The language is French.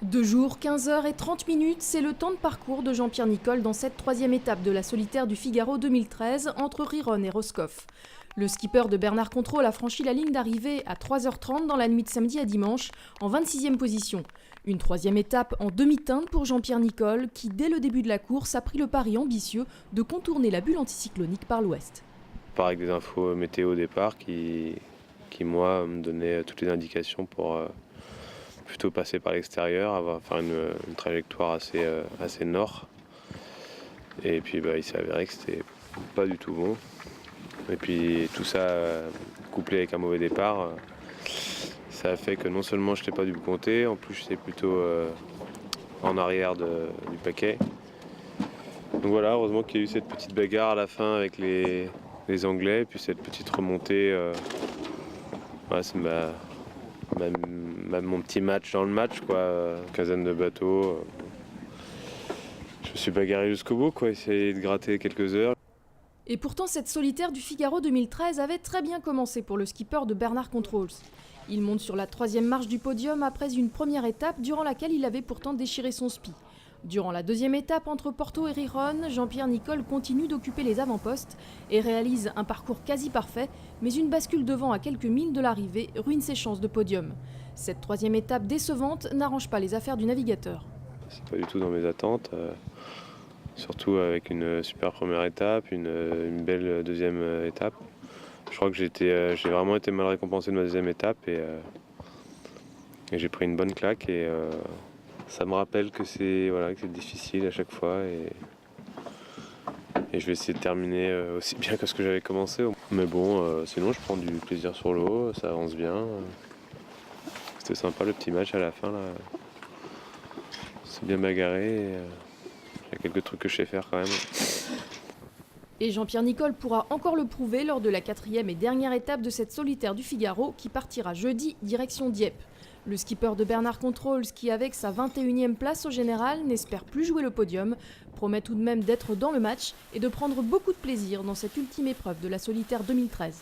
2 jours, 15 heures et 30 minutes, c'est le temps de parcours de Jean-Pierre Nicol dans cette troisième étape de la solitaire du Figaro 2013 entre Riron et Roscoff. Le skipper de Bernard Contrôle a franchi la ligne d'arrivée à 3h30 dans la nuit de samedi à dimanche, en 26e position. Une troisième étape en demi-teinte pour Jean-Pierre Nicol, qui dès le début de la course a pris le pari ambitieux de contourner la bulle anticyclonique par l'ouest. Je pars avec des infos météo au départ qui moi, me donnaient toutes les indications pour plutôt passer par l'extérieur, faire une trajectoire assez nord. Et puis il s'est avéré que c'était pas du tout bon. Et puis tout ça, couplé avec un mauvais départ, ça a fait que non seulement je n'étais pas du bon côté, en plus j'étais plutôt en arrière du paquet. Donc voilà, heureusement qu'il y a eu cette petite bagarre à la fin avec les Anglais, puis cette petite remontée. C'est mon petit match dans le match, quoi. Quinzaine de bateaux. Je me suis bagarré jusqu'au bout, quoi, essayer de gratter quelques heures. Et pourtant, cette solitaire du Figaro 2013 avait très bien commencé pour le skipper de Bernard Contrôle. Il monte sur la troisième marche du podium après une première étape durant laquelle il avait pourtant déchiré son spi. Durant la deuxième étape entre Porto et Riron, Jean-Pierre Nicol continue d'occuper les avant-postes et réalise un parcours quasi parfait, mais une bascule devant à quelques milles de l'arrivée ruine ses chances de podium. Cette troisième étape décevante n'arrange pas les affaires du navigateur. C'est pas du tout dans mes attentes, surtout avec une super première étape, une belle deuxième étape. Je crois que j'ai vraiment été mal récompensé de ma deuxième étape et j'ai pris une bonne claque et ça me rappelle que c'est difficile à chaque fois et je vais essayer de terminer aussi bien que ce que j'avais commencé. Mais bon, sinon je prends du plaisir sur l'eau, ça avance bien. C'était sympa le petit match à la fin là. C'est bien bagarré. Il y a quelques trucs que je sais faire quand même. Et Jean-Pierre Nicol pourra encore le prouver lors de la quatrième et dernière étape de cette solitaire du Figaro qui partira jeudi direction Dieppe. Le skipper de Bernard Contrôle, qui avec sa 21e place au général n'espère plus jouer le podium, promet tout de même d'être dans le match et de prendre beaucoup de plaisir dans cette ultime épreuve de la solitaire 2013.